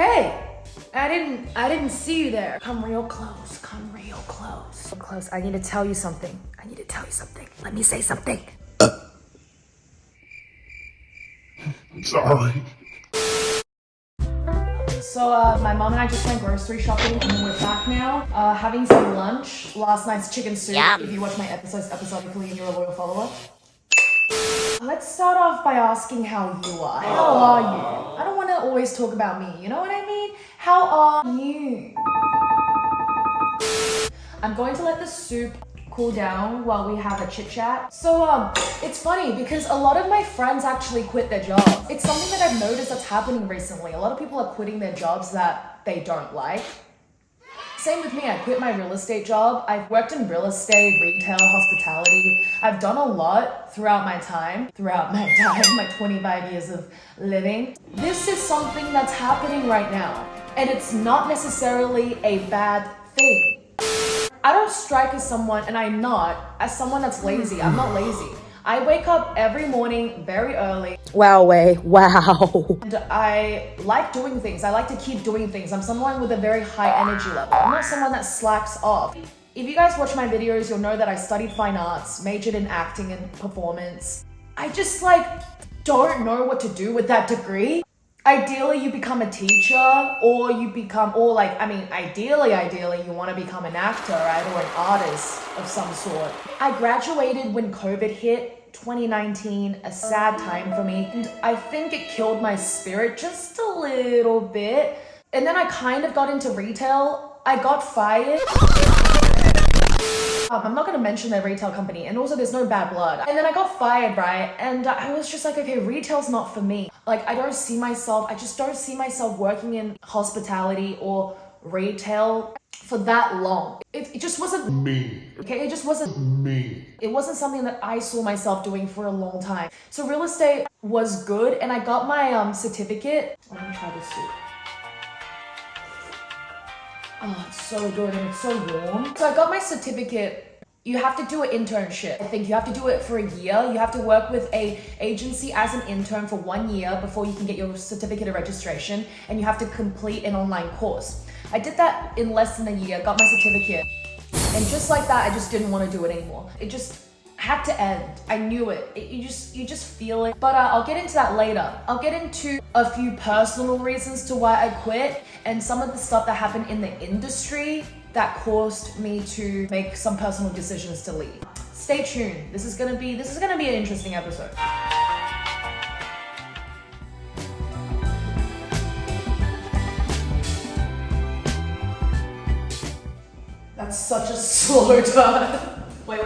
Hey, I didn't see you there. Come real close, come real close. Close, I need to tell you something. Let me say something. Sorry. So, my mom and I just went grocery shopping and then we're back now, having some lunch. Last night's chicken soup. Yum. If you watch my episodes episodically and you're a loyal follower. Let's start off by asking how you are. How are you? I don't want to always talk about me, you know what I mean? How are you? I'm going to let the soup cool down while we have a chit chat. So, it's funny because a lot of my friends actually quit their jobs. It's something that I've noticed that's happening recently. A lot of people are quitting their jobs that they don't like. Same with me, I quit my real estate job. I've worked in real estate, retail, hospitality. I've done a lot throughout my time, my 25 years of living. This is something that's happening right now, and it's not necessarily a bad thing. I don't strike as someone, and I'm not, as someone that's lazy. I'm not lazy. I wake up every morning very early. Wow. And I like doing things. I like to keep doing things. I'm someone with a very high energy level. I'm not someone that slacks off. If you guys watch my videos, you'll know that I studied fine arts, majored in acting and performance. I just don't know what to do with that degree. Ideally, you become a teacher ideally you want to become an actor, right? Or an artist of some sort. I graduated when COVID hit, 2019, a sad time for me. And I think it killed my spirit just a little bit. And then I kind of got into retail. I got fired. I'm not going to mention their retail company, and also there's no bad blood. And then I got fired, right? And I was just like, okay, retail's not for me. I just don't see myself working in hospitality or retail for that long. It just wasn't Me. okay, it just wasn't Me. it wasn't something that I saw myself doing for a long time. So real estate was good, and I got my certificate. Let me try this soup. Oh, it's so good and it's so warm. So I got my certificate. You have to do an internship. I think you have to do it for a year. You have to work with a agency as an intern for 1 year before you can get your certificate of registration, and you have to complete an online course. I did that in less than a year, got my certificate, and just like that, I just didn't want to do it anymore. It just had to end. I knew it. You just feel it. But I'll get into that later. I'll get into a few personal reasons to why I quit and some of the stuff that happened in the industry that caused me to make some personal decisions to leave. Stay tuned. This is gonna be an interesting episode. That's such a slow turn. Wait.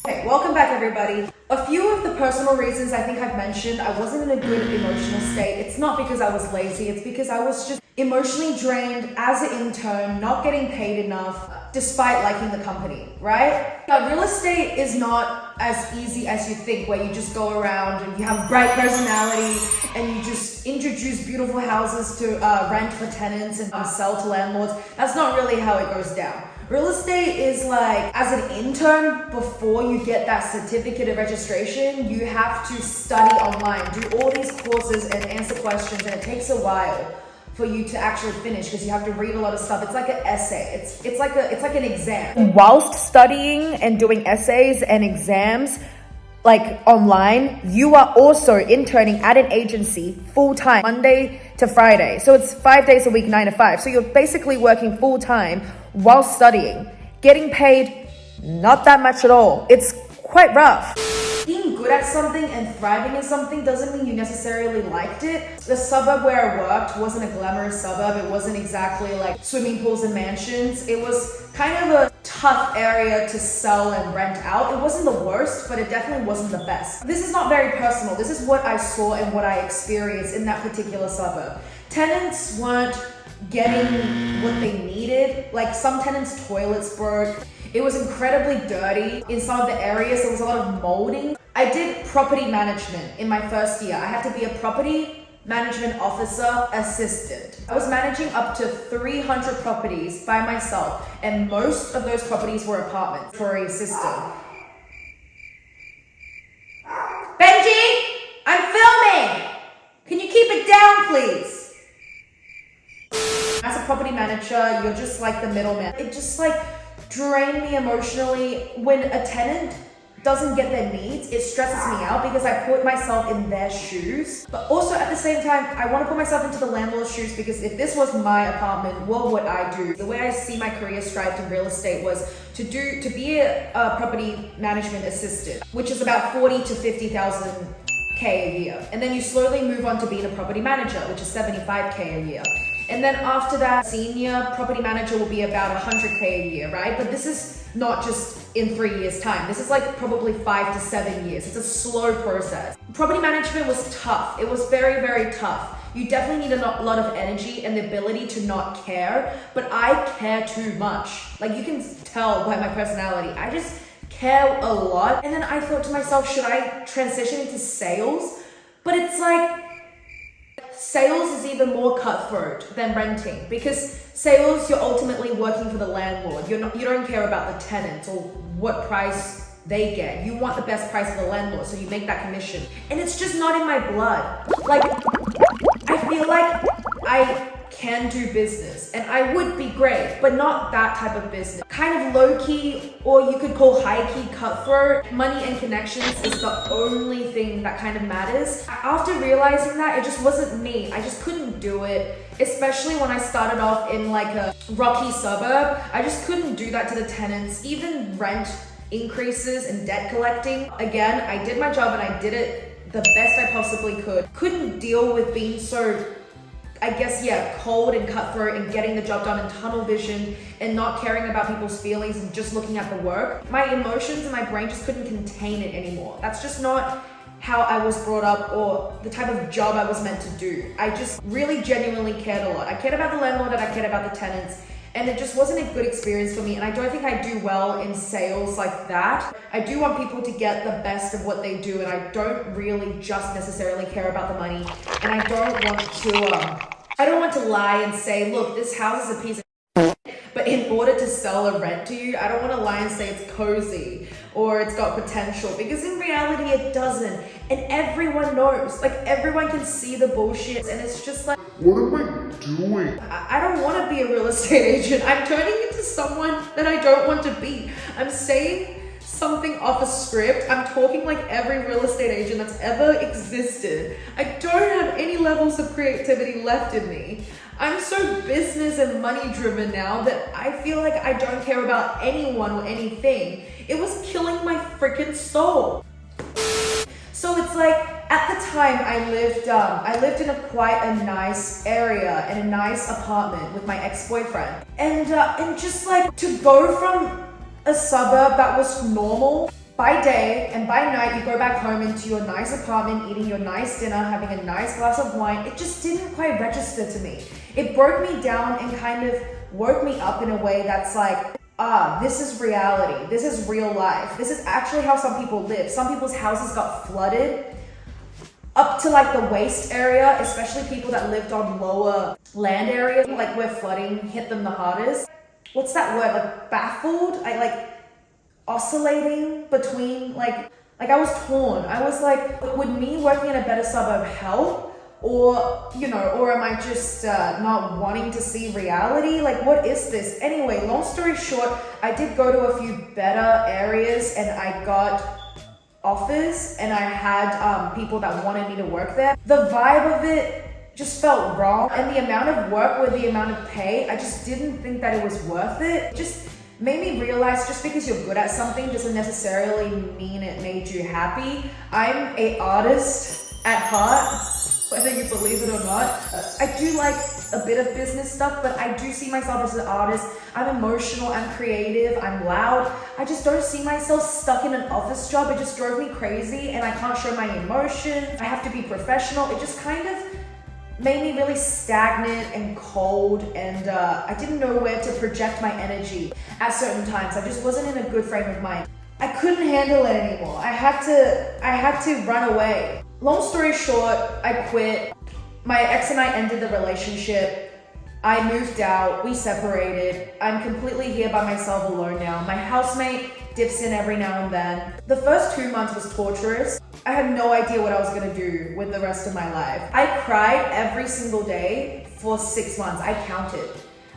Okay, welcome back everybody. A few of the personal reasons I think I've mentioned, I wasn't in a good emotional state. It's not because I was lazy, it's because I was just emotionally drained as an intern, not getting paid enough, despite liking the company, right? Now, real estate is not as easy as you think, where you just go around and you have bright personality and you just introduce beautiful houses to rent for tenants and sell to landlords. That's not really how it goes down. Real estate is like, as an intern, before you get that certificate of registration, you have to study online, do all these courses and answer questions, and it takes a while for you to actually finish because you have to read a lot of stuff. It's like an essay. It's like an exam. Whilst studying and doing essays and exams, like online, you are also interning at an agency full-time, Monday to Friday. So it's 5 days a week, 9 to 5. So you're basically working full-time while studying, getting paid not that much at all. It's quite rough. Being good at something and thriving in something doesn't mean you necessarily liked it. The suburb where I worked wasn't a glamorous suburb. It wasn't exactly like swimming pools and mansions. It was kind of a tough area to sell and rent out. It wasn't the worst, but it definitely wasn't the best. This is not very personal. This is what I saw and what I experienced in that particular suburb. Tenants weren't getting what they needed. Like, some tenants' toilets broke. It was incredibly dirty. In some of the areas, there was a lot of molding. I did property management in my first year. I had to be a property management officer assistant. I was managing up to 300 properties by myself, and most of those properties were apartments for a system. Benji, I'm filming! Can you property manager, you're just like the middleman. It just like drained me emotionally. When a tenant doesn't get their needs, it stresses me out because I put myself in their shoes. But also at the same time, I want to put myself into the landlord's shoes, because if this was my apartment, what would I do? The way I see my career strived in real estate was to be a property management assistant, which is about 40 to 50,000 K a year. And then you slowly move on to being a property manager, which is 75K a year. And then after that, senior property manager will be about 100K a year, right? But this is not just in 3 years' time. This is like probably 5 to 7 years. It's a slow process. Property management was tough. It was very, very tough. You definitely need a lot of energy and the ability to not care, but I care too much. Like, you can tell by my personality. I just care a lot. And then I thought to myself, should I transition into sales? But it's like, sales is even more cutthroat than renting, because sales, you're ultimately working for the landlord. You don't care about the tenants or what price they get. You want the best price for the landlord, so you make that commission. And it's just not in my blood. Like, I feel like I can do business and I would be great, but not that type of business. Kind of low-key, or you could call high-key cutthroat. Money and connections is the only thing that kind of matters. After realizing that, it just wasn't me. I just couldn't do it, especially when I started off in like a rocky suburb. I just couldn't do that to the tenants. Even rent increases and debt collecting. Again, I did my job and I did it the best I possibly could. Couldn't deal with being so, I guess, yeah, cold and cutthroat and getting the job done in tunnel vision and not caring about people's feelings and just looking at the work. My emotions and my brain just couldn't contain it anymore. That's just not how I was brought up or the type of job I was meant to do. I just really genuinely cared a lot. I cared about the landlord and I cared about the tenants, and it just wasn't a good experience for me. And I don't think I do well in sales like that. I do want people to get the best of what they do, and I don't really just necessarily care about the money. And I don't want to lie and say, look, this house is a piece of but in order to sell or rent to you, I don't want to lie and say it's cozy or it's got potential, because in reality it doesn't. And everyone knows, like, everyone can see the bullshit, and it's just like, what am I doing? I don't want to be a real estate agent. I'm turning into someone that I don't want to be. I'm saying something off a script. I'm talking like every real estate agent that's ever existed. I don't have any levels of creativity left in me. I'm so business and money driven now that I feel like I don't care about anyone or anything. It was killing my freaking soul. So it's like, at the time I lived in quite a nice area in a nice apartment with my ex-boyfriend. And just like, to go from a suburb that was normal by day, and by night you go back home into your nice apartment, eating your nice dinner, having a nice glass of wine, it just didn't quite register to me. It broke me down and kind of woke me up in a way that's like, this is reality. This is real life. This is actually how some people live. Some people's houses got flooded up to like the waist area, especially people that lived on lower land areas, like where flooding hit them the hardest. What's that word? Like baffled? I like oscillating between like I was torn. I was like, would me working in a better suburb help? Or, you know, or am I just not wanting to see reality? Like, what is this? Anyway, long story short, I did go to a few better areas and I got offers, and I had people that wanted me to work there. The vibe of it just felt wrong, and the amount of work with the amount of pay, I just didn't think that it was worth it. It just made me realize just because you're good at something doesn't necessarily mean it made you happy. I'm an artist at heart, whether you believe it or not. I do like a bit of business stuff, but I do see myself as an artist. I'm emotional, I'm creative, I'm loud. I just don't see myself stuck in an office job. It just drove me crazy, and I can't show my emotions. I have to be professional. It just kind of made me really stagnant and cold, and I didn't know where to project my energy at certain times. I just wasn't in a good frame of mind. I couldn't handle it anymore. I had to run away. Long story short, I quit. My ex and I ended the relationship. I moved out, we separated. I'm completely here by myself alone now. My housemate dips in every now and then. The first 2 months was torturous. I had no idea what I was gonna do with the rest of my life. I cried every single day for 6 months. I counted.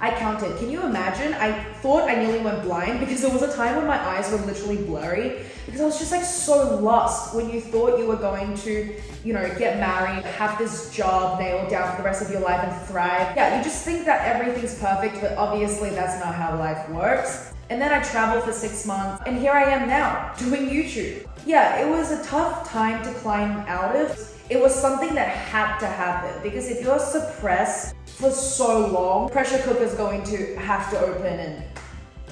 I counted. Can you imagine? I thought I nearly went blind because there was a time when my eyes were literally blurry because I was just like so lost when you thought you were going to, you know, get married, have this job nailed down for the rest of your life and thrive. Yeah, you just think that everything's perfect, but obviously that's not how life works. And then I traveled for 6 months and here I am now doing YouTube. Yeah, it was a tough time to climb out of. It was something that had to happen because if you're suppressed for so long, pressure cooker's going to have to open and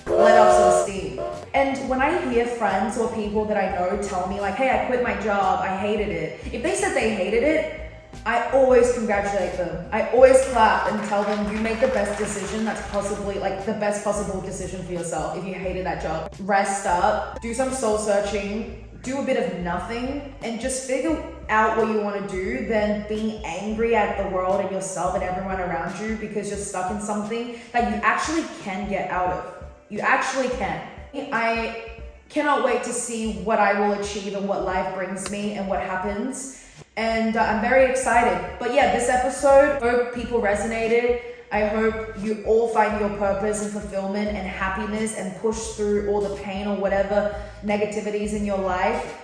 let off some steam. And when I hear friends or people that I know tell me like, hey, I quit my job, I hated it. If they said they hated it, I always congratulate them. I always clap and tell them you make the best decision that's possibly like the best possible decision for yourself if you hated that job. Rest up, do some soul searching, do a bit of nothing and just figure out what you want to do than being angry at the world and yourself and everyone around you because you're stuck in something that you actually can get out of. You actually can. I cannot wait to see what I will achieve and what life brings me and what happens. And I'm very excited. But yeah, this episode, I hope people resonated. I hope you all find your purpose and fulfillment and happiness and push through all the pain or whatever negativities in your life.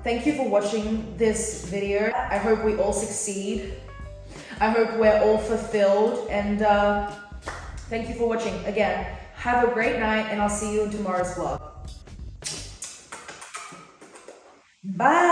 Thank you for watching this video. I hope we all succeed. I hope we're all fulfilled. And thank you for watching. Again, have a great night and I'll see you in tomorrow's vlog. Bye.